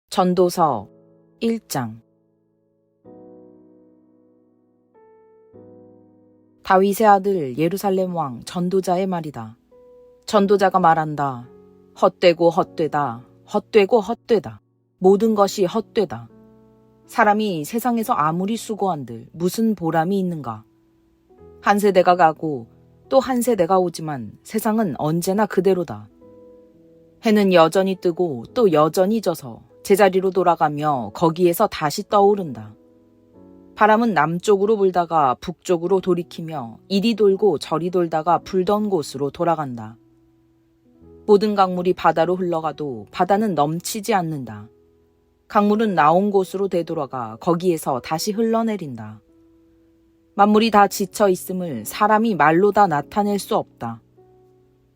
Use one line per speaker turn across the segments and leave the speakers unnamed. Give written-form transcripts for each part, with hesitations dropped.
전도서 1장. 다윗의 아들 예루살렘 왕 전도자의 말이다. 전도자가 말한다. 헛되고 헛되다. 헛되고 헛되다. 모든 것이 헛되다. 사람이 세상에서 아무리 수고한들 무슨 보람이 있는가. 한 세대가 가고 또 한 세대가 오지만 세상은 언제나 그대로다. 해는 여전히 뜨고 또 여전히 져서 제자리로 돌아가며 거기에서 다시 떠오른다. 바람은 남쪽으로 불다가 북쪽으로 돌이키며 이리 돌고 저리 돌다가 불던 곳으로 돌아간다. 모든 강물이 바다로 흘러가도 바다는 넘치지 않는다. 강물은 나온 곳으로 되돌아가 거기에서 다시 흘러내린다. 만물이 다 지쳐 있음을 사람이 말로 다 나타낼 수 없다.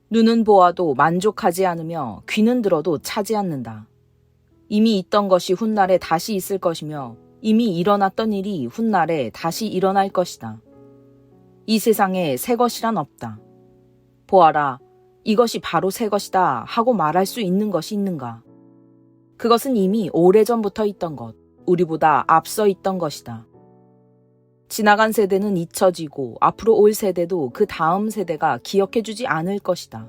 눈은 보아도 만족하지 않으며 귀는 들어도 차지 않는다. 이미 있던 것이 훗날에 다시 있을 것이며 이미 일어났던 일이 훗날에 다시 일어날 것이다. 이 세상에 새 것이란 없다. 보아라, 이것이 바로 새 것이다 하고 말할 수 있는 것이 있는가? 그것은 이미 오래전부터 있던 것, 우리보다 앞서 있던 것이다. 지나간 세대는 잊혀지고 앞으로 올 세대도 그 다음 세대가 기억해주지 않을 것이다.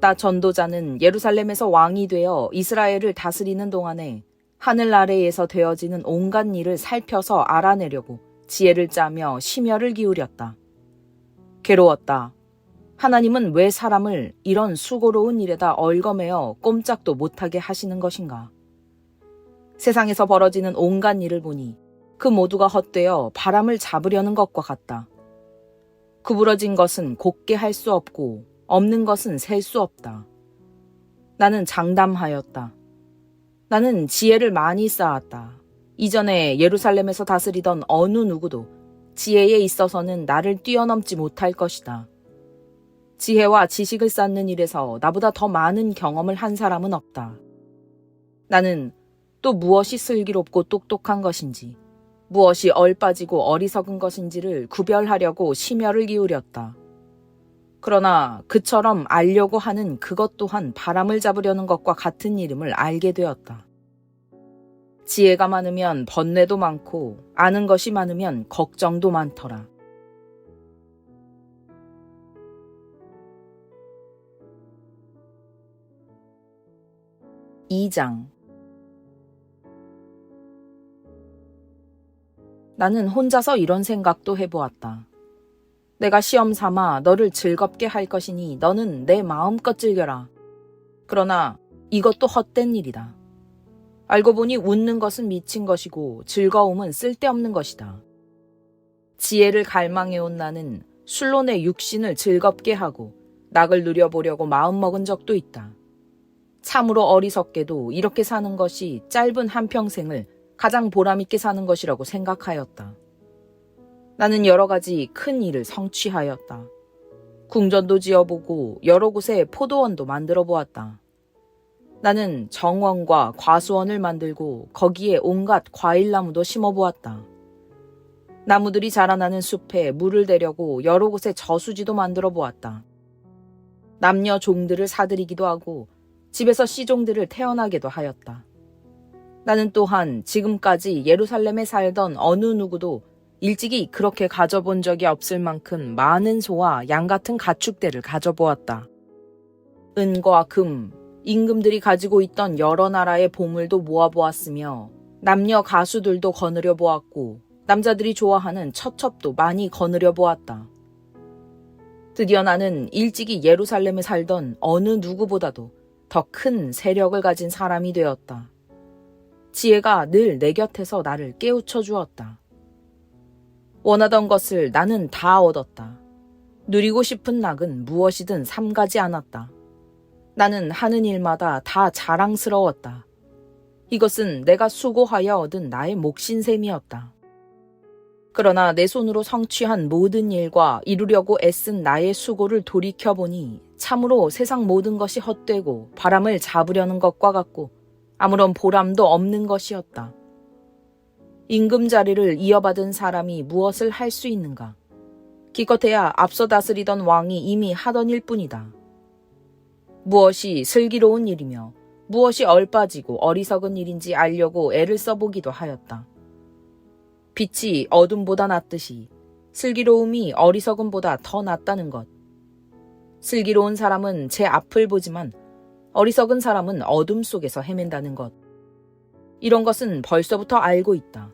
나 전도자는 예루살렘에서 왕이 되어 이스라엘을 다스리는 동안에 하늘 아래에서 되어지는 온갖 일을 살펴서 알아내려고 지혜를 짜며 심혈을 기울였다. 괴로웠다. 하나님은 왜 사람을 이런 수고로운 일에다 얽어매어 꼼짝도 못하게 하시는 것인가? 세상에서 벌어지는 온갖 일을 보니 그 모두가 헛되어 바람을 잡으려는 것과 같다. 구부러진 것은 곱게 할 수 없고 없는 것은 셀 수 없다. 나는 장담하였다. 나는 지혜를 많이 쌓았다. 이전에 예루살렘에서 다스리던 어느 누구도 지혜에 있어서는 나를 뛰어넘지 못할 것이다. 지혜와 지식을 쌓는 일에서 나보다 더 많은 경험을 한 사람은 없다. 나는 또 무엇이 슬기롭고 똑똑한 것인지, 무엇이 얼빠지고 어리석은 것인지를 구별하려고 심혈을 기울였다. 그러나 그처럼 알려고 하는 그것 또한 바람을 잡으려는 것과 같은 이름을 알게 되었다. 지혜가 많으면 번뇌도 많고 아는 것이 많으면 걱정도 많더라. (2장) 나는 혼자서 이런 생각도 해보았다. 내가 시험 삼아 너를 즐겁게 할 것이니 너는 내 마음껏 즐겨라. 그러나 이것도 헛된 일이다. 알고 보니 웃는 것은 미친 것이고 즐거움은 쓸데없는 것이다. 지혜를 갈망해온 나는 술로 내 육신을 즐겁게 하고 낙을 누려보려고 마음먹은 적도 있다. 참으로 어리석게도 이렇게 사는 것이 짧은 한평생을 가장 보람있게 사는 것이라고 생각하였다. 나는 여러 가지 큰 일을 성취하였다. 궁전도 지어보고 여러 곳에 포도원도 만들어 보았다. 나는 정원과 과수원을 만들고 거기에 온갖 과일나무도 심어보았다. 나무들이 자라나는 숲에 물을 대려고 여러 곳에 저수지도 만들어 보았다. 남녀 종들을 사들이기도 하고 집에서 시종들을 태어나게도 하였다. 나는 또한 지금까지 예루살렘에 살던 어느 누구도 일찍이 그렇게 가져본 적이 없을 만큼 많은 소와 양 같은 가축대를 가져보았다. 은과 금, 임금들이 가지고 있던 여러 나라의 보물도 모아보았으며 남녀 가수들도 거느려 보았고 남자들이 좋아하는 처첩도 많이 거느려 보았다. 드디어 나는 일찍이 예루살렘에 살던 어느 누구보다도 더 큰 세력을 가진 사람이 되었다. 지혜가 늘 내 곁에서 나를 깨우쳐 주었다. 원하던 것을 나는 다 얻었다. 누리고 싶은 낙은 무엇이든 삼가지 않았다. 나는 하는 일마다 다 자랑스러웠다. 이것은 내가 수고하여 얻은 나의 몫인 셈이었다. 그러나 내 손으로 성취한 모든 일과 이루려고 애쓴 나의 수고를 돌이켜보니 참으로 세상 모든 것이 헛되고 바람을 잡으려는 것과 같고 아무런 보람도 없는 것이었다. 임금 자리를 이어받은 사람이 무엇을 할 수 있는가? 기껏해야 앞서 다스리던 왕이 이미 하던 일뿐이다. 무엇이 슬기로운 일이며 무엇이 얼빠지고 어리석은 일인지 알려고 애를 써보기도 하였다. 빛이 어둠보다 낫듯이 슬기로움이 어리석음보다 더 낫다는 것. 슬기로운 사람은 제 앞을 보지만 어리석은 사람은 어둠 속에서 헤맨다는 것. 이런 것은 벌써부터 알고 있다.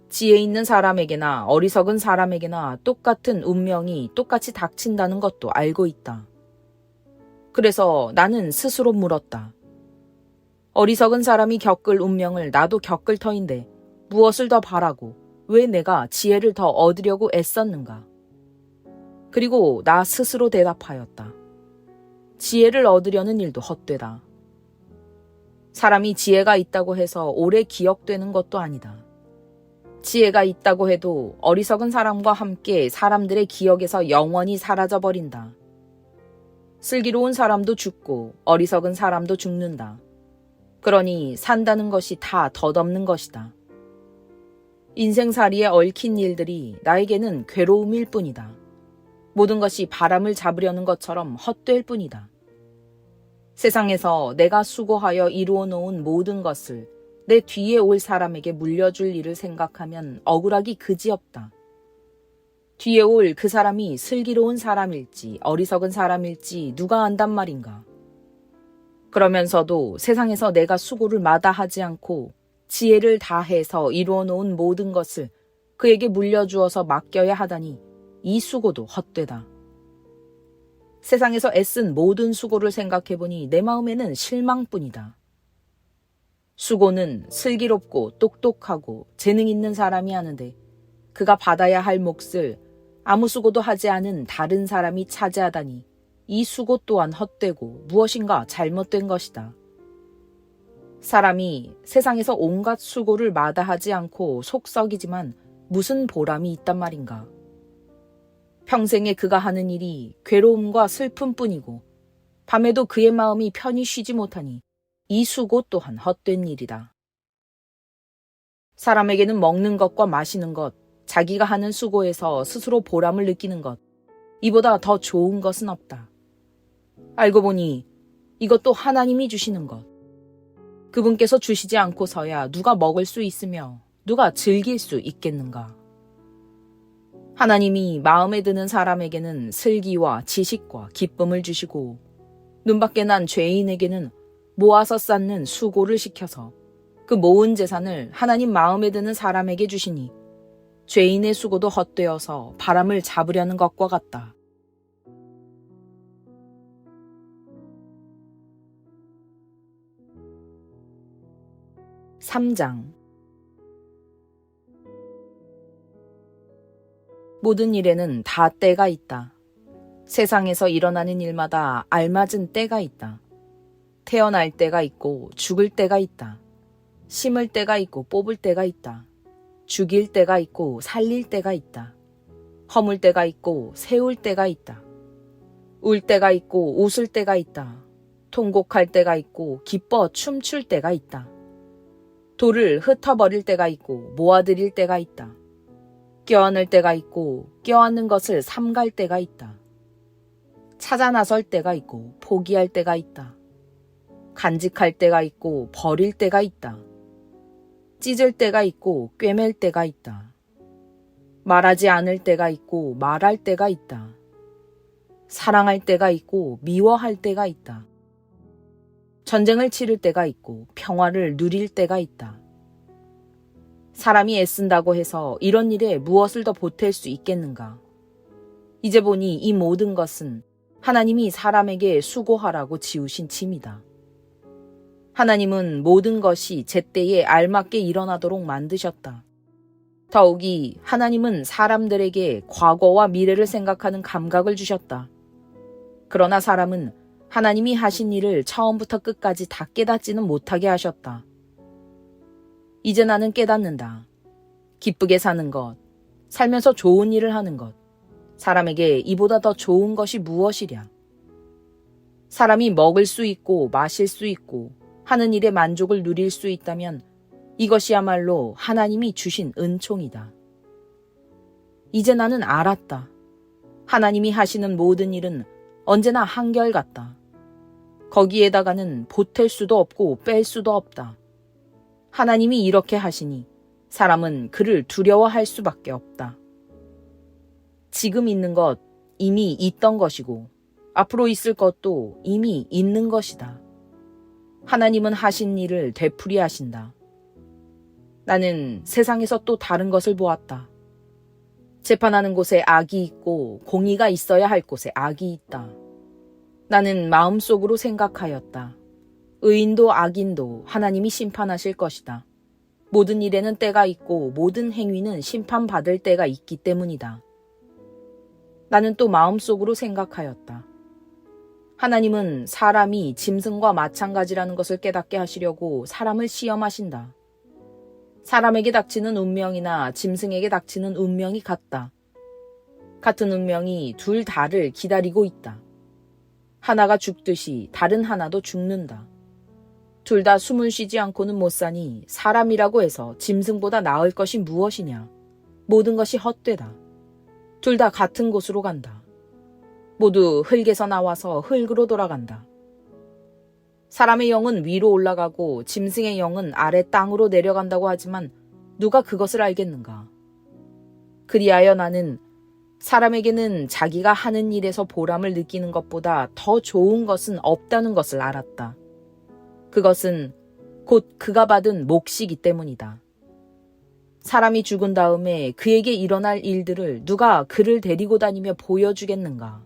지혜 있는 사람에게나 어리석은 사람에게나 똑같은 운명이 똑같이 닥친다는 것도 알고 있다. 그래서 나는 스스로 물었다. 어리석은 사람이 겪을 운명을 나도 겪을 터인데 무엇을 더 바라고 왜 내가 지혜를 더 얻으려고 애썼는가? 그리고 나 스스로 대답하였다. 지혜를 얻으려는 일도 헛되다. 사람이 지혜가 있다고 해서 오래 기억되는 것도 아니다. 지혜가 있다고 해도 어리석은 사람과 함께 사람들의 기억에서 영원히 사라져버린다. 슬기로운 사람도 죽고 어리석은 사람도 죽는다. 그러니 산다는 것이 다 덧없는 것이다. 인생살이에 얽힌 일들이 나에게는 괴로움일 뿐이다. 모든 것이 바람을 잡으려는 것처럼 헛될 뿐이다. 세상에서 내가 수고하여 이루어 놓은 모든 것을 내 뒤에 올 사람에게 물려줄 일을 생각하면 억울하기 그지없다. 뒤에 올 그 사람이 슬기로운 사람일지 어리석은 사람일지 누가 안단 말인가. 그러면서도 세상에서 내가 수고를 마다하지 않고 지혜를 다해서 이루어 놓은 모든 것을 그에게 물려주어서 맡겨야 하다니 이 수고도 헛되다. 세상에서 애쓴 모든 수고를 생각해보니 내 마음에는 실망뿐이다. 수고는 슬기롭고 똑똑하고 재능 있는 사람이 하는데 그가 받아야 할 몫을 아무 수고도 하지 않은 다른 사람이 차지하다니 이 수고 또한 헛되고 무엇인가 잘못된 것이다. 사람이 세상에서 온갖 수고를 마다하지 않고 속썩이지만 무슨 보람이 있단 말인가. 평생에 그가 하는 일이 괴로움과 슬픔뿐이고 밤에도 그의 마음이 편히 쉬지 못하니 이 수고 또한 헛된 일이다. 사람에게는 먹는 것과 마시는 것, 자기가 하는 수고에서 스스로 보람을 느끼는 것, 이보다 더 좋은 것은 없다. 알고 보니 이것도 하나님이 주시는 것. 그분께서 주시지 않고서야 누가 먹을 수 있으며 누가 즐길 수 있겠는가. 하나님이 마음에 드는 사람에게는 슬기와 지식과 기쁨을 주시고 눈밖에 난 죄인에게는 모아서 쌓는 수고를 시켜서 그 모은 재산을 하나님 마음에 드는 사람에게 주시니 죄인의 수고도 헛되어서 바람을 잡으려는 것과 같다. 3장. 모든 일에는 다 때가 있다. 세상에서 일어나는 일마다 알맞은 때가 있다. 태어날 때가 있고 죽을 때가 있다. 심을 때가 있고 뽑을 때가 있다. 죽일 때가 있고 살릴 때가 있다. 허물 때가 있고 세울 때가 있다. 울 때가 있고 웃을 때가 있다. 통곡할 때가 있고 기뻐 춤출 때가 있다. 돌을 흩어버릴 때가 있고 모아들일 때가 있다. 껴안을 때가 있고 껴안는 것을 삼갈 때가 있다. 찾아 나설 때가 있고 포기할 때가 있다. 간직할 때가 있고 버릴 때가 있다. 찢을 때가 있고 꿰맬 때가 있다. 말하지 않을 때가 있고 말할 때가 있다. 사랑할 때가 있고 미워할 때가 있다. 전쟁을 치를 때가 있고 평화를 누릴 때가 있다. 사람이 애쓴다고 해서 이런 일에 무엇을 더 보탤 수 있겠는가? 이제 보니 이 모든 것은 하나님이 사람에게 수고하라고 지우신 짐이다. 하나님은 모든 것이 제때에 알맞게 일어나도록 만드셨다. 더욱이 하나님은 사람들에게 과거와 미래를 생각하는 감각을 주셨다. 그러나 사람은 하나님이 하신 일을 처음부터 끝까지 다 깨닫지는 못하게 하셨다. 이제 나는 깨닫는다. 기쁘게 사는 것, 살면서 좋은 일을 하는 것, 사람에게 이보다 더 좋은 것이 무엇이랴. 사람이 먹을 수 있고 마실 수 있고 하는 일에 만족을 누릴 수 있다면 이것이야말로 하나님이 주신 은총이다. 이제 나는 알았다. 하나님이 하시는 모든 일은 언제나 한결같다. 거기에다가는 보탤 수도 없고 뺄 수도 없다. 하나님이 이렇게 하시니 사람은 그를 두려워할 수밖에 없다. 지금 있는 것 이미 있던 것이고 앞으로 있을 것도 이미 있는 것이다. 하나님은 하신 일을 되풀이 하신다. 나는 세상에서 또 다른 것을 보았다. 재판하는 곳에 악이 있고 공의가 있어야 할 곳에 악이 있다. 나는 마음속으로 생각하였다. 의인도 악인도 하나님이 심판하실 것이다. 모든 일에는 때가 있고 모든 행위는 심판받을 때가 있기 때문이다. 나는 또 마음속으로 생각하였다. 하나님은 사람이 짐승과 마찬가지라는 것을 깨닫게 하시려고 사람을 시험하신다. 사람에게 닥치는 운명이나 짐승에게 닥치는 운명이 같다. 같은 운명이 둘 다를 기다리고 있다. 하나가 죽듯이 다른 하나도 죽는다. 둘 다 숨을 쉬지 않고는 못 사니 사람이라고 해서 짐승보다 나을 것이 무엇이냐. 모든 것이 헛되다. 둘 다 같은 곳으로 간다. 모두 흙에서 나와서 흙으로 돌아간다. 사람의 영은 위로 올라가고 짐승의 영은 아래 땅으로 내려간다고 하지만 누가 그것을 알겠는가? 그리하여 나는 사람에게는 자기가 하는 일에서 보람을 느끼는 것보다 더 좋은 것은 없다는 것을 알았다. 그것은 곧 그가 받은 몫이기 때문이다. 사람이 죽은 다음에 그에게 일어날 일들을 누가 그를 데리고 다니며 보여주겠는가?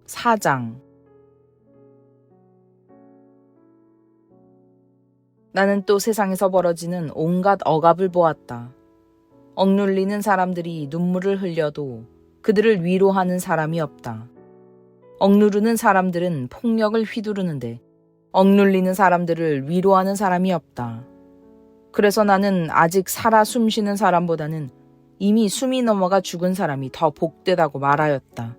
4장. 나는 또 세상에서 벌어지는 온갖 억압을 보았다. 억눌리는 사람들이 눈물을 흘려도 그들을 위로하는 사람이 없다. 억누르는 사람들은 폭력을 휘두르는데 억눌리는 사람들을 위로하는 사람이 없다. 그래서 나는 아직 살아 숨쉬는 사람보다는 이미 숨이 넘어가 죽은 사람이 더 복되다고 말하였다.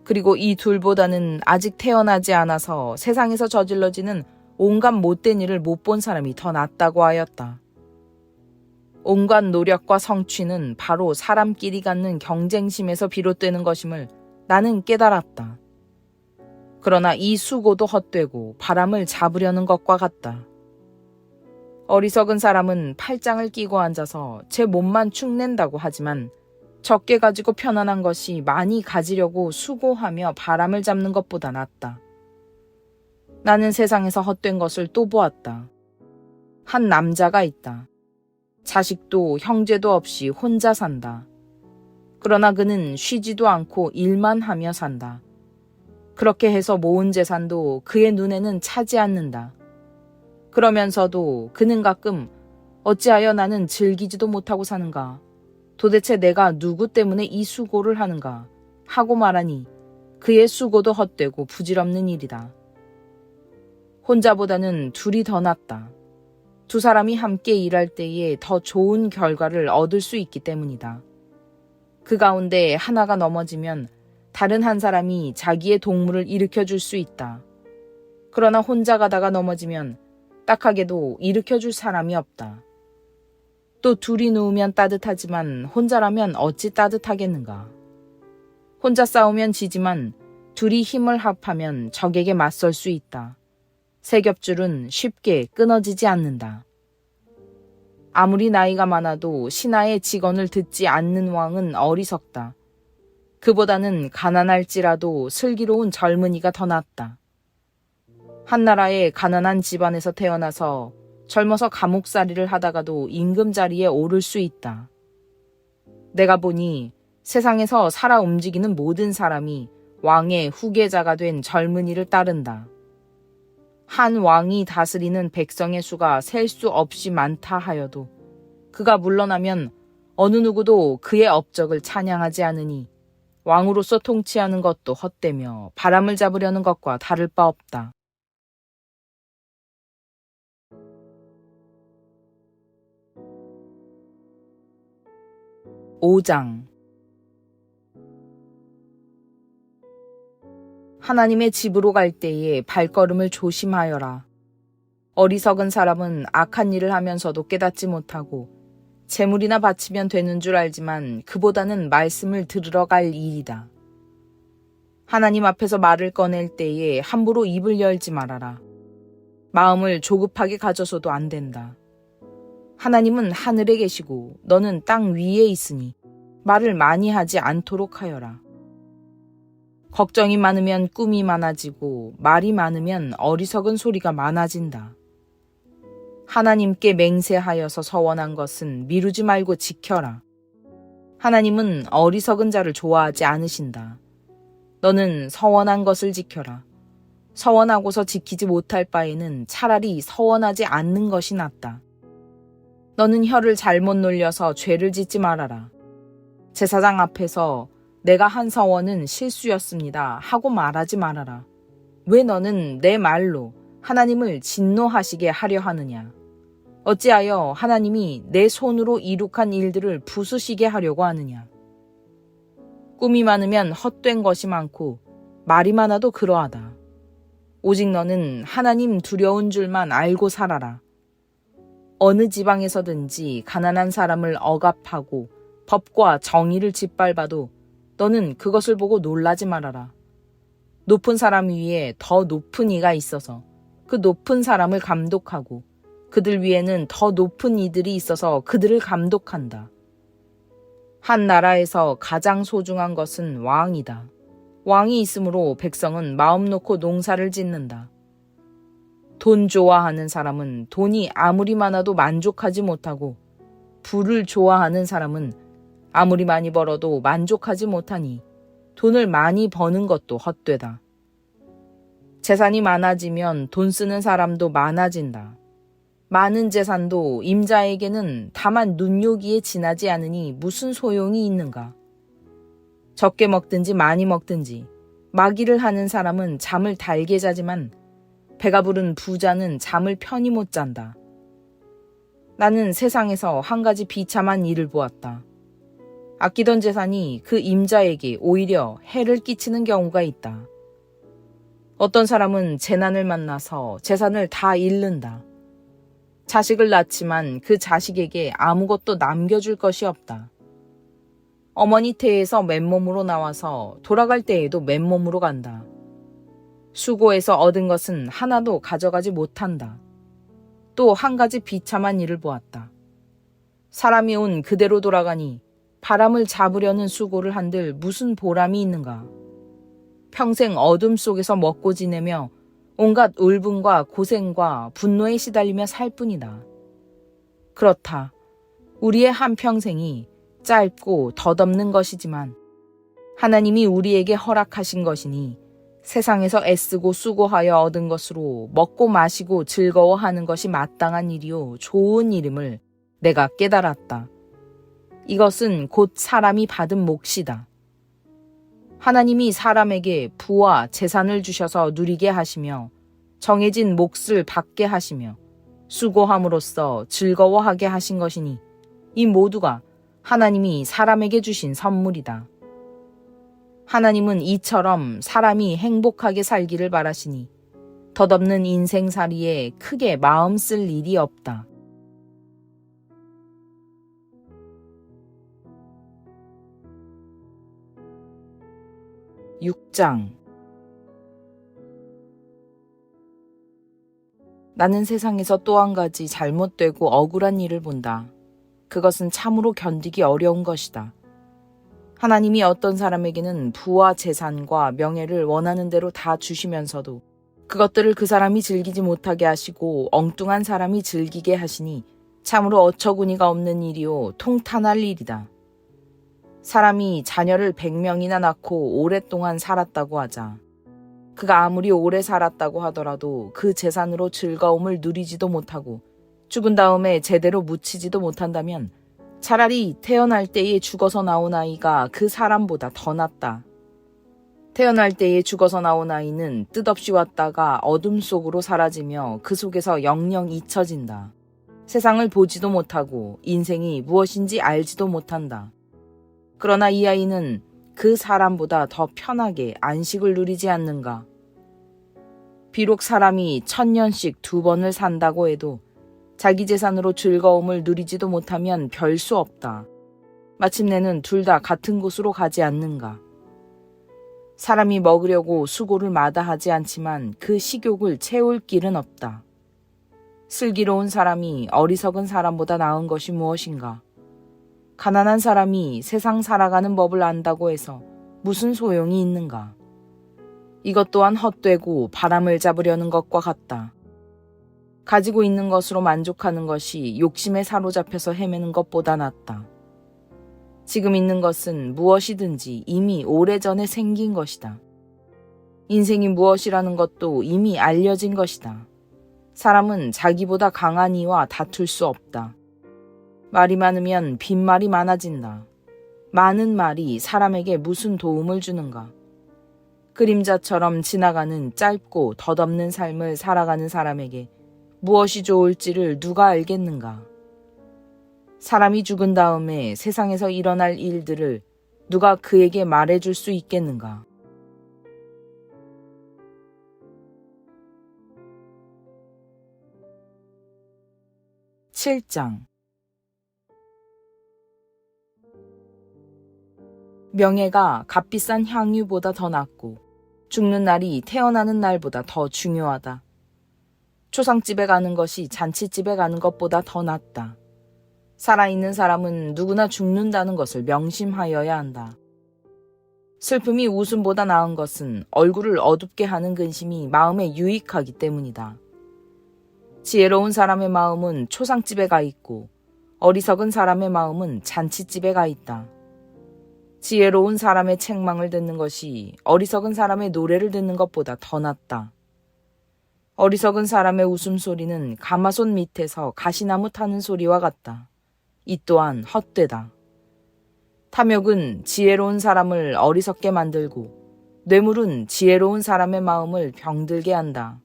그리고 이 둘보다는 아직 태어나지 않아서 세상에서 저질러지는 온갖 못된 일을 못 본 사람이 더 낫다고 하였다. 온갖 노력과 성취는 바로 사람끼리 갖는 경쟁심에서 비롯되는 것임을 나는 깨달았다. 그러나 이 수고도 헛되고 바람을 잡으려는 것과 같다. 어리석은 사람은 팔짱을 끼고 앉아서 제 몸만 축낸다고 하지만 적게 가지고 편안한 것이 많이 가지려고 수고하며 바람을 잡는 것보다 낫다. 나는 세상에서 헛된 것을 또 보았다. 한 남자가 있다. 자식도 형제도 없이 혼자 산다. 그러나 그는 쉬지도 않고 일만 하며 산다. 그렇게 해서 모은 재산도 그의 눈에는 차지 않는다. 그러면서도 그는 가끔 어찌하여 나는 즐기지도 못하고 사는가? 도대체 내가 누구 때문에 이 수고를 하는가? 하고 말하니 그의 수고도 헛되고 부질없는 일이다. 혼자보다는 둘이 더 낫다. 두 사람이 함께 일할 때에 더 좋은 결과를 얻을 수 있기 때문이다. 그 가운데 하나가 넘어지면 다른 한 사람이 자기의 동물을 일으켜줄 수 있다. 그러나 혼자 가다가 넘어지면 딱하게도 일으켜줄 사람이 없다. 또 둘이 누우면 따뜻하지만 혼자라면 어찌 따뜻하겠는가. 혼자 싸우면 지지만 둘이 힘을 합하면 적에게 맞설 수 있다. 세 겹줄은 쉽게 끊어지지 않는다. 아무리 나이가 많아도 신하의 직언을 듣지 않는 왕은 어리석다. 그보다는 가난할지라도 슬기로운 젊은이가 더 낫다. 한 나라의 가난한 집안에서 태어나서 젊어서 감옥살이를 하다가도 임금 자리에 오를 수 있다. 내가 보니 세상에서 살아 움직이는 모든 사람이 왕의 후계자가 된 젊은이를 따른다. 한 왕이 다스리는 백성의 수가 셀 수 없이 많다 하여도 그가 물러나면 어느 누구도 그의 업적을 찬양하지 않으니 왕으로서 통치하는 것도 헛되며 바람을 잡으려는 것과 다를 바 없다. 5장. 하나님의 집으로 갈 때에 발걸음을 조심하여라. 어리석은 사람은 악한 일을 하면서도 깨닫지 못하고 재물이나 바치면 되는 줄 알지만 그보다는 말씀을 들으러 갈 일이다. 하나님 앞에서 말을 꺼낼 때에 함부로 입을 열지 말아라. 마음을 조급하게 가져서도 안 된다. 하나님은 하늘에 계시고 너는 땅 위에 있으니 말을 많이 하지 않도록 하여라. 걱정이 많으면 꿈이 많아지고 말이 많으면 어리석은 소리가 많아진다. 하나님께 맹세하여서 서원한 것은 미루지 말고 지켜라. 하나님은 어리석은 자를 좋아하지 않으신다. 너는 서원한 것을 지켜라. 서원하고서 지키지 못할 바에는 차라리 서원하지 않는 것이 낫다. 너는 혀를 잘못 놀려서 죄를 짓지 말아라. 제사장 앞에서 내가 한 서원은 실수였습니다 하고 말하지 말아라. 왜 너는 내 말로 하나님을 진노하시게 하려 하느냐? 어찌하여 하나님이 내 손으로 이룩한 일들을 부수시게 하려고 하느냐? 꿈이 많으면 헛된 것이 많고 말이 많아도 그러하다. 오직 너는 하나님 두려운 줄만 알고 살아라. 어느 지방에서든지 가난한 사람을 억압하고 법과 정의를 짓밟아도 너는 그것을 보고 놀라지 말아라. 높은 사람 위에 더 높은 이가 있어서 그 높은 사람을 감독하고 그들 위에는 더 높은 이들이 있어서 그들을 감독한다. 한 나라에서 가장 소중한 것은 왕이다. 왕이 있으므로 백성은 마음 놓고 농사를 짓는다. 돈 좋아하는 사람은 돈이 아무리 많아도 만족하지 못하고 부를 좋아하는 사람은 아무리 많이 벌어도 만족하지 못하니 돈을 많이 버는 것도 헛되다. 재산이 많아지면 돈 쓰는 사람도 많아진다. 많은 재산도 임자에게는 다만 눈요기에 지나지 않으니 무슨 소용이 있는가? 적게 먹든지 많이 먹든지 마기를 하는 사람은 잠을 달게 자지만 배가 부른 부자는 잠을 편히 못 잔다. 나는 세상에서 한 가지 비참한 일을 보았다. 아끼던 재산이 그 임자에게 오히려 해를 끼치는 경우가 있다. 어떤 사람은 재난을 만나서 재산을 다 잃는다. 자식을 낳지만 그 자식에게 아무것도 남겨줄 것이 없다. 어머니 태에서 맨몸으로 나와서 돌아갈 때에도 맨몸으로 간다. 수고해서 얻은 것은 하나도 가져가지 못한다. 또 한 가지 비참한 일을 보았다. 사람이 온 그대로 돌아가니 바람을 잡으려는 수고를 한들 무슨 보람이 있는가? 평생 어둠 속에서 먹고 지내며 온갖 울분과 고생과 분노에 시달리며 살 뿐이다. 그렇다. 우리의 한평생이 짧고 덧없는 것이지만 하나님이 우리에게 허락하신 것이니 세상에서 애쓰고 수고하여 얻은 것으로 먹고 마시고 즐거워하는 것이 마땅한 일이요 좋은 일임을 내가 깨달았다. 이것은 곧 사람이 받은 몫이다. 하나님이 사람에게 부와 재산을 주셔서 누리게 하시며 정해진 몫을 받게 하시며 수고함으로써 즐거워하게 하신 것이니 이 모두가 하나님이 사람에게 주신 선물이다. 하나님은 이처럼 사람이 행복하게 살기를 바라시니 덧없는 인생살이에 크게 마음 쓸 일이 없다. 6장. 나는 세상에서 또 한 가지 잘못되고 억울한 일을 본다. 그것은 참으로 견디기 어려운 것이다. 하나님이 어떤 사람에게는 부와 재산과 명예를 원하는 대로 다 주시면서도 그것들을 그 사람이 즐기지 못하게 하시고 엉뚱한 사람이 즐기게 하시니 참으로 어처구니가 없는 일이요 통탄할 일이다. 사람이 자녀를 100명이나 낳고 오랫동안 살았다고 하자. 그가 아무리 오래 살았다고 하더라도 그 재산으로 즐거움을 누리지도 못하고 죽은 다음에 제대로 묻히지도 못한다면 차라리 태어날 때에 죽어서 나온 아이가 그 사람보다 더 낫다. 태어날 때에 죽어서 나온 아이는 뜻없이 왔다가 어둠 속으로 사라지며 그 속에서 영영 잊혀진다. 세상을 보지도 못하고 인생이 무엇인지 알지도 못한다. 그러나 이 아이는 그 사람보다 더 편하게 안식을 누리지 않는가? 비록 사람이 1000년씩 2번을 산다고 해도 자기 재산으로 즐거움을 누리지도 못하면 별 수 없다. 마침내는 둘 다 같은 곳으로 가지 않는가. 사람이 먹으려고 수고를 마다하지 않지만 그 식욕을 채울 길은 없다. 슬기로운 사람이 어리석은 사람보다 나은 것이 무엇인가? 가난한 사람이 세상 살아가는 법을 안다고 해서 무슨 소용이 있는가? 이것 또한 헛되고 바람을 잡으려는 것과 같다. 가지고 있는 것으로 만족하는 것이 욕심에 사로잡혀서 헤매는 것보다 낫다. 지금 있는 것은 무엇이든지 이미 오래전에 생긴 것이다. 인생이 무엇이라는 것도 이미 알려진 것이다. 사람은 자기보다 강한 이와 다툴 수 없다. 말이 많으면 빈말이 많아진다. 많은 말이 사람에게 무슨 도움을 주는가? 그림자처럼 지나가는 짧고 덧없는 삶을 살아가는 사람에게 무엇이 좋을지를 누가 알겠는가? 사람이 죽은 다음에 세상에서 일어날 일들을 누가 그에게 말해줄 수 있겠는가? (7장) 명예가 값비싼 향유보다 더 낫고 죽는 날이 태어나는 날보다 더 중요하다. 초상집에 가는 것이 잔치집에 가는 것보다 더 낫다. 살아있는 사람은 누구나 죽는다는 것을 명심하여야 한다. 슬픔이 웃음보다 나은 것은 얼굴을 어둡게 하는 근심이 마음에 유익하기 때문이다. 지혜로운 사람의 마음은 초상집에 가 있고 어리석은 사람의 마음은 잔치집에 가 있다. 지혜로운 사람의 책망을 듣는 것이 어리석은 사람의 노래를 듣는 것보다 더 낫다. 어리석은 사람의 웃음소리는 가마솥 밑에서 가시나무 타는 소리와 같다. 이 또한 헛되다. 탐욕은 지혜로운 사람을 어리석게 만들고 뇌물은 지혜로운 사람의 마음을 병들게 한다.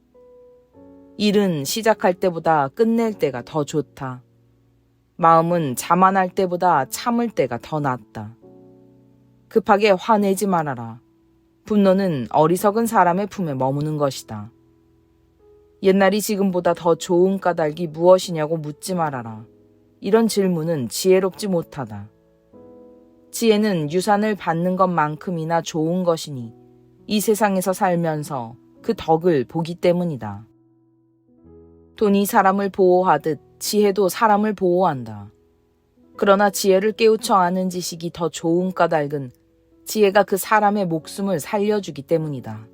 일은 시작할 때보다 끝낼 때가 더 좋다. 마음은 자만할 때보다 참을 때가 더 낫다. 급하게 화내지 말아라. 분노는 어리석은 사람의 품에 머무는 것이다. 옛날이 지금보다 더 좋은 까닭이 무엇이냐고 묻지 말아라. 이런 질문은 지혜롭지 못하다. 지혜는 유산을 받는 것만큼이나 좋은 것이니 이 세상에서 살면서 그 덕을 보기 때문이다. 돈이 사람을 보호하듯 지혜도 사람을 보호한다. 그러나 지혜를 깨우쳐 아는 지식이 더 좋은 까닭은 지혜가 그 사람의 목숨을 살려주기 때문이다.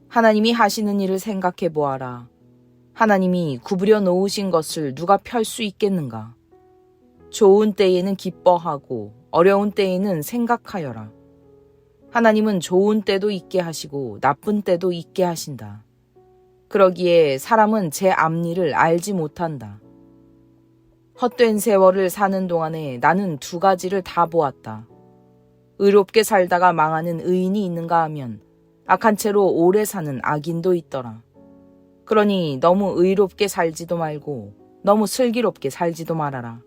하나님이 하시는 일을 생각해 보아라. 하나님이 구부려 놓으신 것을 누가 펼 수 있겠는가? 좋은 때에는 기뻐하고 어려운 때에는 생각하여라. 하나님은 좋은 때도 있게 하시고 나쁜 때도 있게 하신다. 그러기에 사람은 제 앞일을 알지 못한다. 헛된 세월을 사는 동안에 나는 두 가지를 다 보았다. 의롭게 살다가 망하는 의인이 있는가 하면 악한 채로 오래 사는 악인도 있더라. 그러니 너무 의롭게 살지도 말고 너무 슬기롭게 살지도 말아라.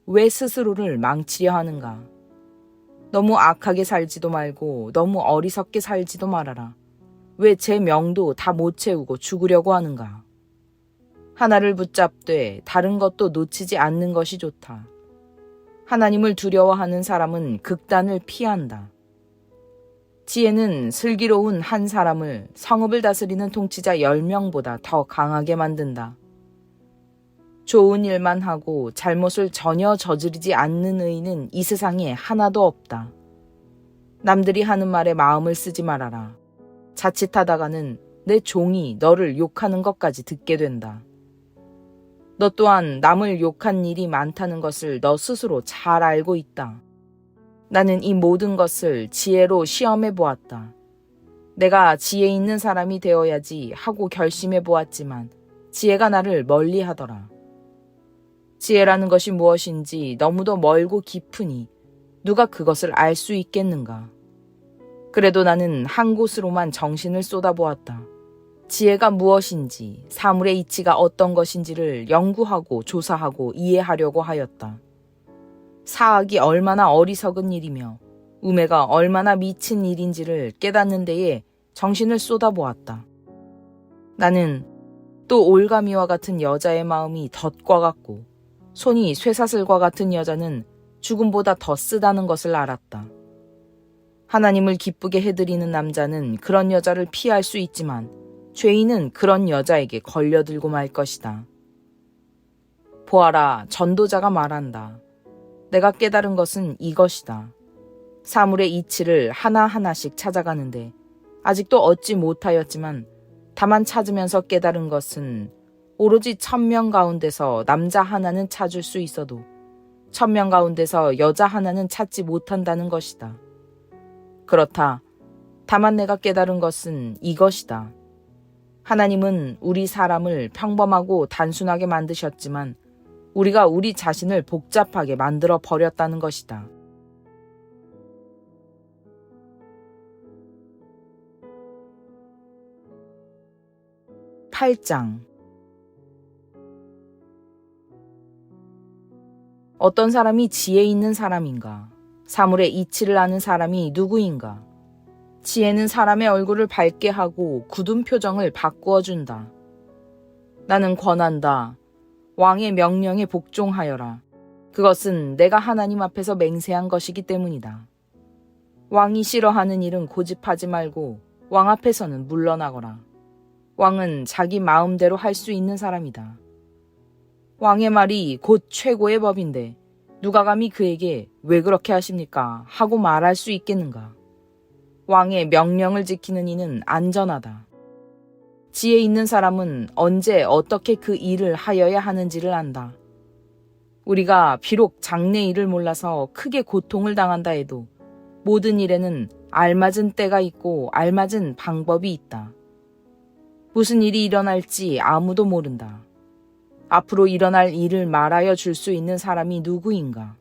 왜 스스로를 망치려 하는가? 너무 악하게 살지도 말고 너무 어리석게 살지도 말아라. 왜 제 명도 다 못 채우고 죽으려고 하는가? 하나를 붙잡되 다른 것도 놓치지 않는 것이 좋다. 하나님을 두려워하는 사람은 극단을 피한다. 지혜는 슬기로운 한 사람을 성읍을 다스리는 통치자 10명보다 더 강하게 만든다. 좋은 일만 하고 잘못을 전혀 저지르지 않는 의인은 이 세상에 하나도 없다. 남들이 하는 말에 마음을 쓰지 말아라. 자칫하다가는 내 종이 너를 욕하는 것까지 듣게 된다. 너 또한 남을 욕한 일이 많다는 것을 너 스스로 잘 알고 있다. 나는 이 모든 것을 지혜로 시험해 보았다. 내가 지혜 있는 사람이 되어야지 하고 결심해 보았지만 지혜가 나를 멀리 하더라. 지혜라는 것이 무엇인지 너무도 멀고 깊으니 누가 그것을 알 수 있겠는가? 그래도 나는 한 곳으로만 정신을 쏟아보았다. 지혜가 무엇인지, 사물의 이치가 어떤 것인지를 연구하고 조사하고 이해하려고 하였다. 사악이 얼마나 어리석은 일이며 우매가 얼마나 미친 일인지를 깨닫는 데에 정신을 쏟아보았다. 나는 또 올가미와 같은 여자의 마음이 덫과 같고 손이 쇠사슬과 같은 여자는 죽음보다 더 쓰다는 것을 알았다. 하나님을 기쁘게 해드리는 남자는 그런 여자를 피할 수 있지만 죄인은 그런 여자에게 걸려들고 말 것이다. 보아라, 전도자가 말한다. 내가 깨달은 것은 이것이다. 사물의 이치를 하나하나씩 찾아가는데 아직도 얻지 못하였지만 다만 찾으면서 깨달은 것은 오로지 1000명 가운데서 남자 하나는 찾을 수 있어도 1000명 가운데서 여자 하나는 찾지 못한다는 것이다. 그렇다. 다만 내가 깨달은 것은 이것이다. 하나님은 우리 사람을 평범하고 단순하게 만드셨지만 우리가 우리 자신을 복잡하게 만들어 버렸다는 것이다. 8장. 어떤 사람이 지혜 있는 사람인가? 사물의 이치를 아는 사람이 누구인가? 지혜는 사람의 얼굴을 밝게 하고 굳은 표정을 바꾸어 준다. 나는 권한다. 왕의 명령에 복종하여라. 그것은 내가 하나님 앞에서 맹세한 것이기 때문이다. 왕이 싫어하는 일은 고집하지 말고 왕 앞에서는 물러나거라. 왕은 자기 마음대로 할 수 있는 사람이다. 왕의 말이 곧 최고의 법인데 누가 감히 그에게 왜 그렇게 하십니까? 하고 말할 수 있겠는가? 왕의 명령을 지키는 이는 안전하다. 지혜 있는 사람은 언제 어떻게 그 일을 하여야 하는지를 안다. 우리가 비록 장래 일을 몰라서 크게 고통을 당한다 해도 모든 일에는 알맞은 때가 있고 알맞은 방법이 있다. 무슨 일이 일어날지 아무도 모른다. 앞으로 일어날 일을 말하여 줄 수 있는 사람이 누구인가?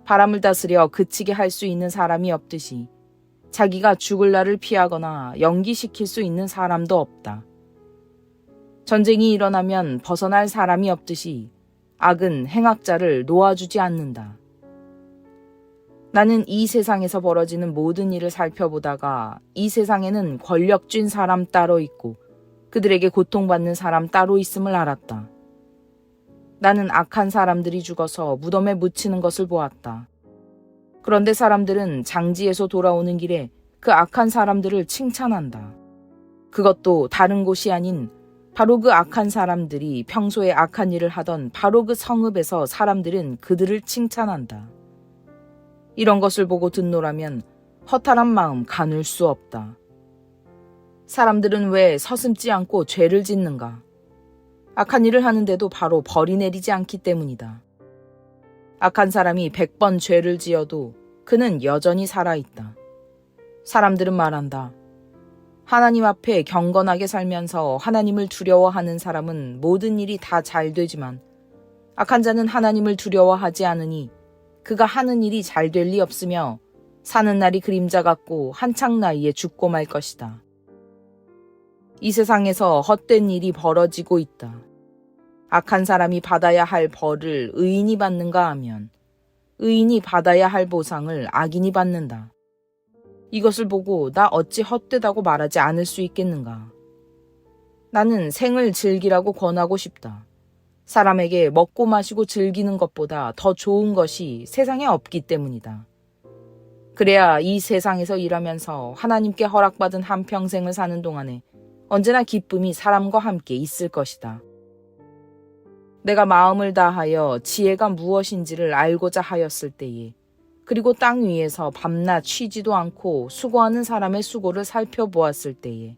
바람을 다스려 그치게 할 수 있는 사람이 없듯이 자기가 죽을 날을 피하거나 연기시킬 수 있는 사람도 없다. 전쟁이 일어나면 벗어날 사람이 없듯이 악은 행악자를 놓아주지 않는다. 나는 이 세상에서 벌어지는 모든 일을 살펴보다가 이 세상에는 권력 쥔 사람 따로 있고 그들에게 고통받는 사람 따로 있음을 알았다. 나는 악한 사람들이 죽어서 무덤에 묻히는 것을 보았다. 그런데 사람들은 장지에서 돌아오는 길에 그 악한 사람들을 칭찬한다. 그것도 다른 곳이 아닌 바로 그 악한 사람들이 평소에 악한 일을 하던 바로 그 성읍에서 사람들은 그들을 칭찬한다. 이런 것을 보고 듣노라면 허탈한 마음 가눌 수 없다. 사람들은 왜 서슴지 않고 죄를 짓는가? 악한 일을 하는데도 바로 벌이 내리지 않기 때문이다. 악한 사람이 100번 죄를 지어도 그는 여전히 살아있다. 사람들은 말한다. 하나님 앞에 경건하게 살면서 하나님을 두려워하는 사람은 모든 일이 다 잘 되지만 악한 자는 하나님을 두려워하지 않으니 그가 하는 일이 잘 될 리 없으며 사는 날이 그림자 같고 한창 나이에 죽고 말 것이다. 이 세상에서 헛된 일이 벌어지고 있다. 악한 사람이 받아야 할 벌을 의인이 받는가 하면 의인이 받아야 할 보상을 악인이 받는다. 이것을 보고 나 어찌 헛되다고 말하지 않을 수 있겠는가? 나는 생을 즐기라고 권하고 싶다. 사람에게 먹고 마시고 즐기는 것보다 더 좋은 것이 세상에 없기 때문이다. 그래야 이 세상에서 일하면서 하나님께 허락받은 한평생을 사는 동안에 언제나 기쁨이 사람과 함께 있을 것이다. 내가 마음을 다하여 지혜가 무엇인지를 알고자 하였을 때에 그리고 땅 위에서 밤낮 쉬지도 않고 수고하는 사람의 수고를 살펴보았을 때에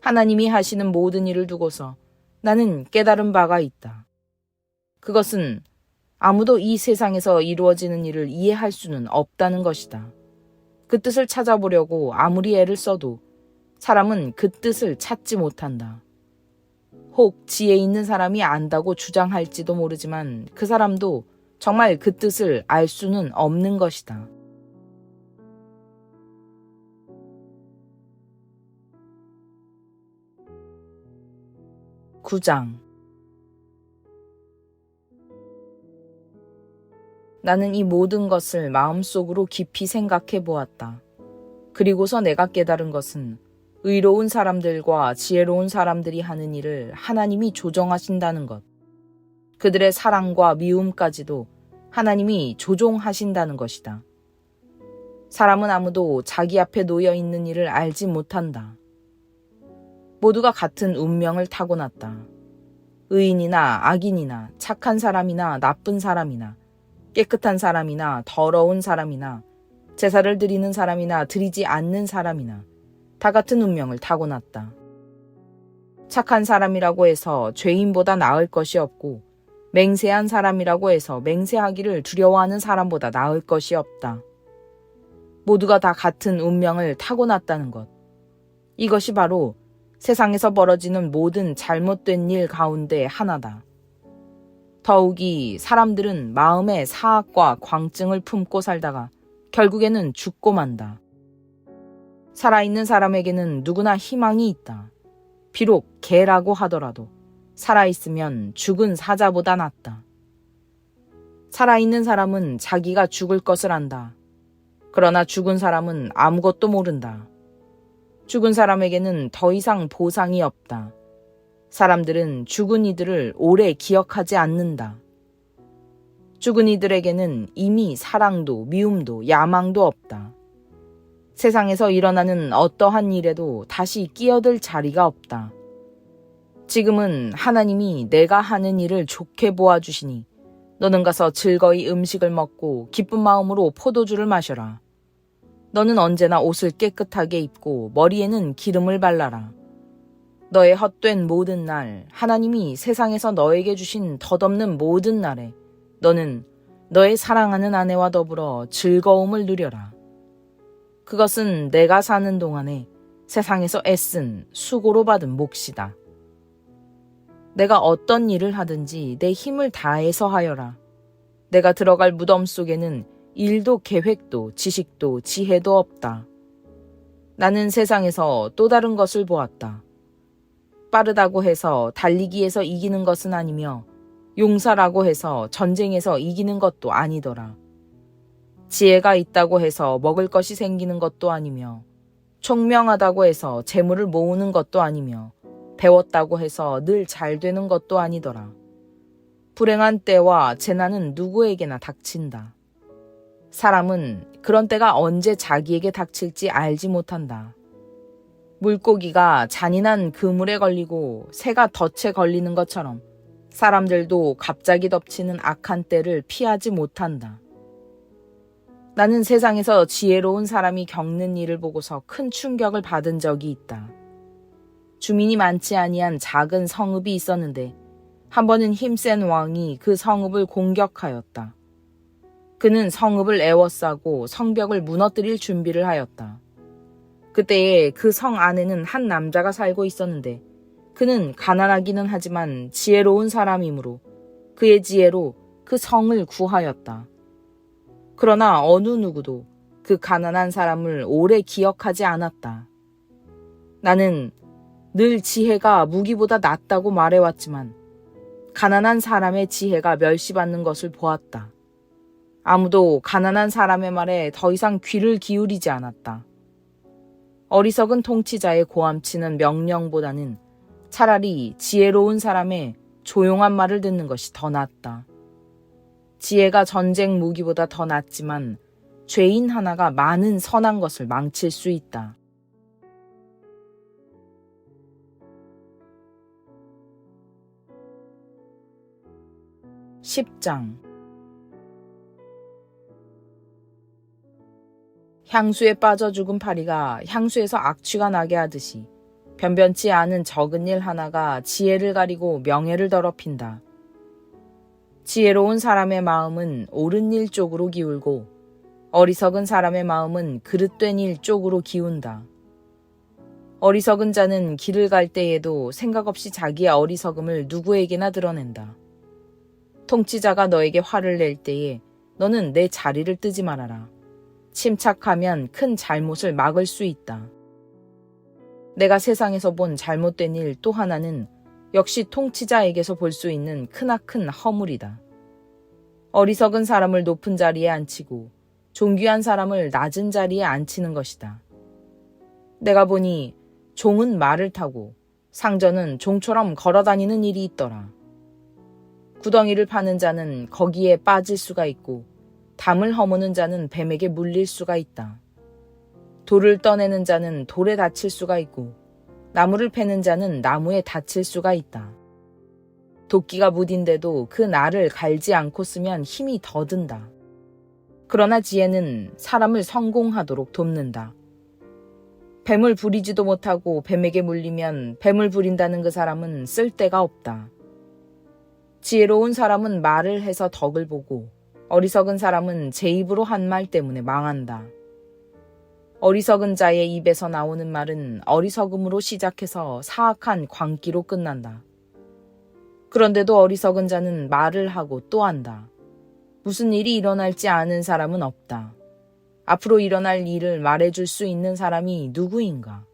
하나님이 하시는 모든 일을 두고서 나는 깨달은 바가 있다. 그것은 아무도 이 세상에서 이루어지는 일을 이해할 수는 없다는 것이다. 그 뜻을 찾아보려고 아무리 애를 써도 사람은 그 뜻을 찾지 못한다. 혹 지혜 있는 사람이 안다고 주장할지도 모르지만 그 사람도 정말 그 뜻을 알 수는 없는 것이다. (9장) 나는 이 모든 것을 마음속으로 깊이 생각해 보았다. 그리고서 내가 깨달은 것은 의로운 사람들과 지혜로운 사람들이 하는 일을 하나님이 조정하신다는 것. 그들의 사랑과 미움까지도 하나님이 조종하신다는 것이다. 사람은 아무도 자기 앞에 놓여 있는 일을 알지 못한다. 모두가 같은 운명을 타고났다. 의인이나 악인이나 착한 사람이나 나쁜 사람이나 깨끗한 사람이나 더러운 사람이나 제사를 드리는 사람이나 드리지 않는 사람이나 다 같은 운명을 타고났다. 착한 사람이라고 해서 죄인보다 나을 것이 없고 맹세한 사람이라고 해서 맹세하기를 두려워하는 사람보다 나을 것이 없다. 모두가 다 같은 운명을 타고났다는 것. 이것이 바로 세상에서 벌어지는 모든 잘못된 일 가운데 하나다. 더욱이 사람들은 마음의 사악과 광증을 품고 살다가 결국에는 죽고 만다. 살아있는 사람에게는 누구나 희망이 있다. 비록 개라고 하더라도 살아있으면 죽은 사자보다 낫다. 살아있는 사람은 자기가 죽을 것을 안다. 그러나 죽은 사람은 아무것도 모른다. 죽은 사람에게는 더 이상 보상이 없다. 사람들은 죽은 이들을 오래 기억하지 않는다. 죽은 이들에게는 이미 사랑도 미움도 야망도 없다. 세상에서 일어나는 어떠한 일에도 다시 끼어들 자리가 없다. 지금은 하나님이 내가 하는 일을 좋게 보아주시니 너는 가서 즐거이 음식을 먹고 기쁜 마음으로 포도주를 마셔라. 너는 언제나 옷을 깨끗하게 입고 머리에는 기름을 발라라. 너의 헛된 모든 날, 하나님이 세상에서 너에게 주신 덧없는 모든 날에 너는 너의 사랑하는 아내와 더불어 즐거움을 누려라. 그것은 내가 사는 동안에 세상에서 애쓴 수고로 받은 몫이다. 내가 어떤 일을 하든지 내 힘을 다해서 하여라. 내가 들어갈 무덤 속에는 일도 계획도 지식도 지혜도 없다. 나는 세상에서 또 다른 것을 보았다. 빠르다고 해서 달리기에서 이기는 것은 아니며 용사라고 해서 전쟁에서 이기는 것도 아니더라. 지혜가 있다고 해서 먹을 것이 생기는 것도 아니며 총명하다고 해서 재물을 모으는 것도 아니며 배웠다고 해서 늘 잘 되는 것도 아니더라. 불행한 때와 재난은 누구에게나 닥친다. 사람은 그런 때가 언제 자기에게 닥칠지 알지 못한다. 물고기가 잔인한 그물에 걸리고 새가 덫에 걸리는 것처럼 사람들도 갑자기 덮치는 악한 때를 피하지 못한다. 나는 세상에서 지혜로운 사람이 겪는 일을 보고서 큰 충격을 받은 적이 있다. 주민이 많지 아니한 작은 성읍이 있었는데 한 번은 힘센 왕이 그 성읍을 공격하였다. 그는 성읍을 에워싸고 성벽을 무너뜨릴 준비를 하였다. 그때에 그 성 안에는 한 남자가 살고 있었는데 그는 가난하기는 하지만 지혜로운 사람이므로 그의 지혜로 그 성을 구하였다. 그러나 어느 누구도 그 가난한 사람을 오래 기억하지 않았다. 나는 늘 지혜가 무기보다 낫다고 말해왔지만 가난한 사람의 지혜가 멸시받는 것을 보았다. 아무도 가난한 사람의 말에 더 이상 귀를 기울이지 않았다. 어리석은 통치자의 고함치는 명령보다는 차라리 지혜로운 사람의 조용한 말을 듣는 것이 더 낫다. 지혜가 전쟁 무기보다 더 낫지만 죄인 하나가 많은 선한 것을 망칠 수 있다. 10장 향수에 빠져 죽은 파리가 향수에서 악취가 나게 하듯이 변변치 않은 적은 일 하나가 지혜를 가리고 명예를 더럽힌다. 지혜로운 사람의 마음은 옳은 일 쪽으로 기울고 어리석은 사람의 마음은 그릇된 일 쪽으로 기운다. 어리석은 자는 길을 갈 때에도 생각 없이 자기의 어리석음을 누구에게나 드러낸다. 통치자가 너에게 화를 낼 때에 너는 내 자리를 뜨지 말아라. 침착하면 큰 잘못을 막을 수 있다. 내가 세상에서 본 잘못된 일 또 하나는 역시 통치자에게서 볼 수 있는 크나큰 허물이다. 어리석은 사람을 높은 자리에 앉히고 존귀한 사람을 낮은 자리에 앉히는 것이다. 내가 보니 종은 말을 타고 상전은 종처럼 걸어다니는 일이 있더라. 구덩이를 파는 자는 거기에 빠질 수가 있고 담을 허무는 자는 뱀에게 물릴 수가 있다. 돌을 떠내는 자는 돌에 다칠 수가 있고 나무를 패는 자는 나무에 다칠 수가 있다. 도끼가 무딘데도 그 날을 갈지 않고 쓰면 힘이 더 든다. 그러나 지혜는 사람을 성공하도록 돕는다. 뱀을 부리지도 못하고 뱀에게 물리면 뱀을 부린다는 그 사람은 쓸데가 없다. 지혜로운 사람은 말을 해서 덕을 보고 어리석은 사람은 제 입으로 한 말 때문에 망한다. 어리석은 자의 입에서 나오는 말은 어리석음으로 시작해서 사악한 광기로 끝난다. 그런데도 어리석은 자는 말을 하고 또 한다. 무슨 일이 일어날지 아는 사람은 없다. 앞으로 일어날 일을 말해줄 수 있는 사람이 누구인가?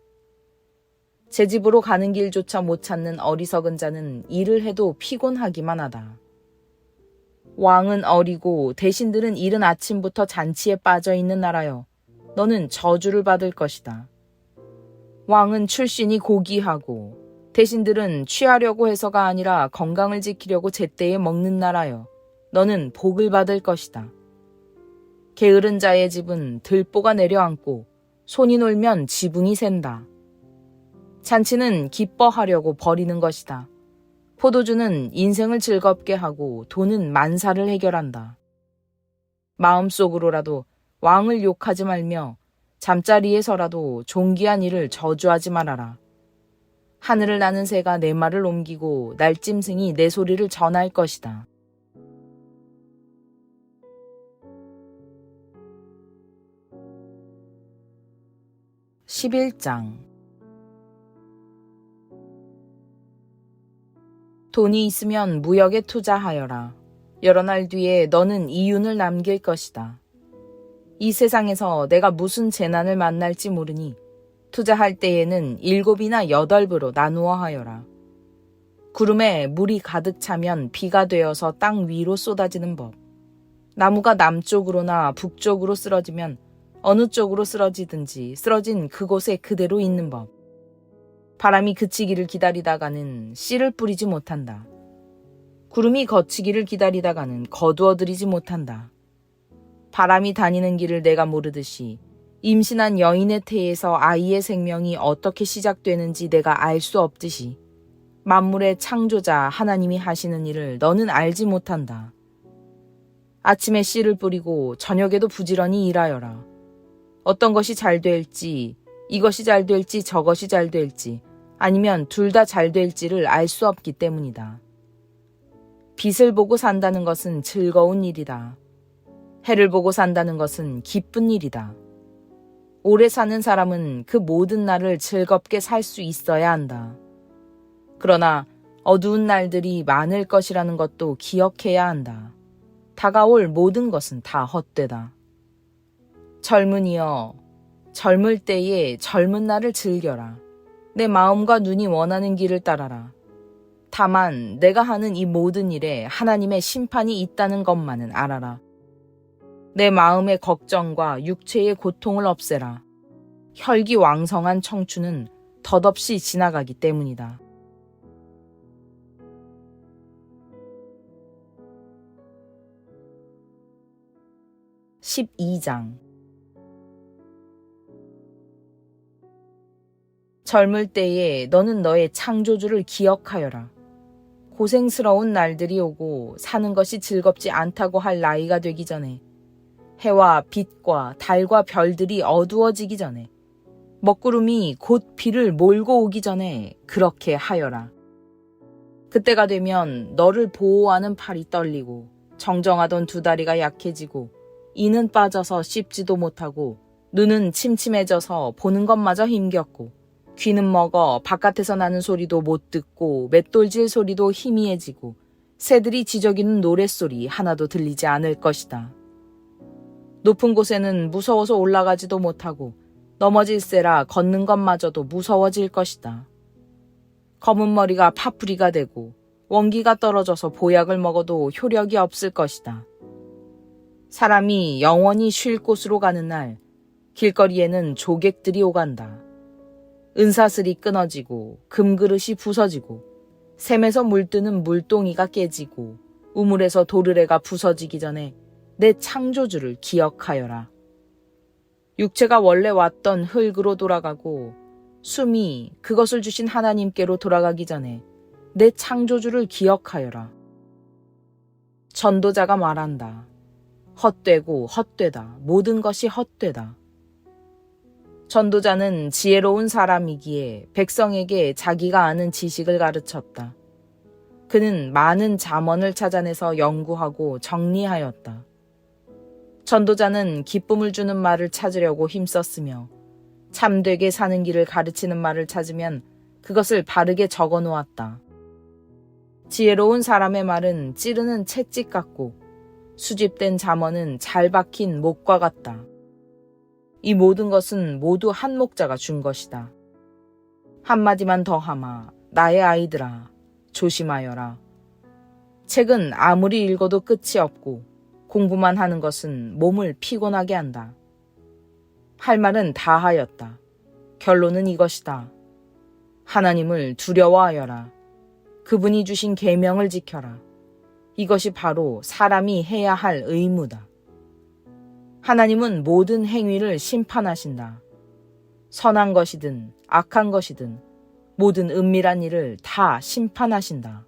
제 집으로 가는 길조차 못 찾는 어리석은 자는 일을 해도 피곤하기만 하다. 왕은 어리고 대신들은 이른 아침부터 잔치에 빠져 있는 나라여. 너는 저주를 받을 것이다. 왕은 출신이 고귀하고 대신들은 취하려고 해서가 아니라 건강을 지키려고 제때에 먹는 나라여. 너는 복을 받을 것이다. 게으른 자의 집은 들보가 내려앉고 손이 놀면 지붕이 샌다. 잔치는 기뻐하려고 벌이는 것이다. 포도주는 인생을 즐겁게 하고 돈은 만사를 해결한다. 마음속으로라도 왕을 욕하지 말며 잠자리에서라도 존귀한 일을 저주하지 말아라. 하늘을 나는 새가 내 말을 옮기고 날짐승이 내 소리를 전할 것이다. (11장) 돈이 있으면 무역에 투자하여라. 여러 날 뒤에 너는 이윤을 남길 것이다. 이 세상에서 내가 무슨 재난을 만날지 모르니 투자할 때에는 7이나 8으로 나누어 하여라. 구름에 물이 가득 차면 비가 되어서 땅 위로 쏟아지는 법. 나무가 남쪽으로나 북쪽으로 쓰러지면 어느 쪽으로 쓰러지든지 쓰러진 그곳에 그대로 있는 법. 바람이 그치기를 기다리다가는 씨를 뿌리지 못한다. 구름이 거치기를 기다리다가는 거두어들이지 못한다. 바람이 다니는 길을 내가 모르듯이 임신한 여인의 태에서 아이의 생명이 어떻게 시작되는지 내가 알 수 없듯이 만물의 창조자 하나님이 하시는 일을 너는 알지 못한다. 아침에 씨를 뿌리고 저녁에도 부지런히 일하여라. 어떤 것이 잘 될지, 이것이 잘 될지 저것이 잘 될지 아니면 둘 다 잘 될지를 알 수 없기 때문이다. 빛을 보고 산다는 것은 즐거운 일이다. 해를 보고 산다는 것은 기쁜 일이다. 오래 사는 사람은 그 모든 날을 즐겁게 살 수 있어야 한다. 그러나 어두운 날들이 많을 것이라는 것도 기억해야 한다. 다가올 모든 것은 다 헛되다. 젊은이여, 젊을 때에 젊은 날을 즐겨라. 내 마음과 눈이 원하는 길을 따라라. 다만 내가 하는 이 모든 일에 하나님의 심판이 있다는 것만은 알아라. 내 마음의 걱정과 육체의 고통을 없애라. 혈기왕성한 청춘은 덧없이 지나가기 때문이다. (12장) 젊을 때에 너는 너의 창조주를 기억하여라. 고생스러운 날들이 오고 사는 것이 즐겁지 않다고 할 나이가 되기 전에, 해와 빛과 달과 별들이 어두워지기 전에, 먹구름이 곧 비를 몰고 오기 전에 그렇게 하여라. 그때가 되면 너를 보호하는 팔이 떨리고 정정하던 두 다리가 약해지고 이는 빠져서 씹지도 못하고 눈은 침침해져서 보는 것마저 힘겹고 귀는 먹어 바깥에서 나는 소리도 못 듣고 맷돌질 소리도 희미해지고 새들이 지저귀는 노랫소리 하나도 들리지 않을 것이다. 높은 곳에는 무서워서 올라가지도 못하고 넘어질세라 걷는 것마저도 무서워질 것이다. 검은 머리가 파풀이가 되고 원기가 떨어져서 보약을 먹어도 효력이 없을 것이다. 사람이 영원히 쉴 곳으로 가는 날 길거리에는 조객들이 오간다. 은사슬이 끊어지고 금그릇이 부서지고 샘에서 물뜨는 물동이가 깨지고 우물에서 도르래가 부서지기 전에 내 창조주를 기억하여라. 육체가 원래 왔던 흙으로 돌아가고 숨이 그것을 주신 하나님께로 돌아가기 전에 내 창조주를 기억하여라. 전도자가 말한다. 헛되고 헛되다. 모든 것이 헛되다. 전도자는 지혜로운 사람이기에 백성에게 자기가 아는 지식을 가르쳤다. 그는 많은 잠언을 찾아내서 연구하고 정리하였다. 전도자는 기쁨을 주는 말을 찾으려고 힘썼으며 참되게 사는 길을 가르치는 말을 찾으면 그것을 바르게 적어 놓았다. 지혜로운 사람의 말은 찌르는 채찍 같고 수집된 잠언은 잘 박힌 목과 같다. 이 모든 것은 모두 한 목자가 준 것이다. 한마디만 더 하마. 나의 아이들아, 조심하여라. 책은 아무리 읽어도 끝이 없고 공부만 하는 것은 몸을 피곤하게 한다. 할 말은 다 하였다. 결론은 이것이다. 하나님을 두려워하여라. 그분이 주신 계명을 지켜라. 이것이 바로 사람이 해야 할 의무다. 하나님은 모든 행위를 심판하신다. 선한 것이든 악한 것이든 모든 은밀한 일을 다 심판하신다.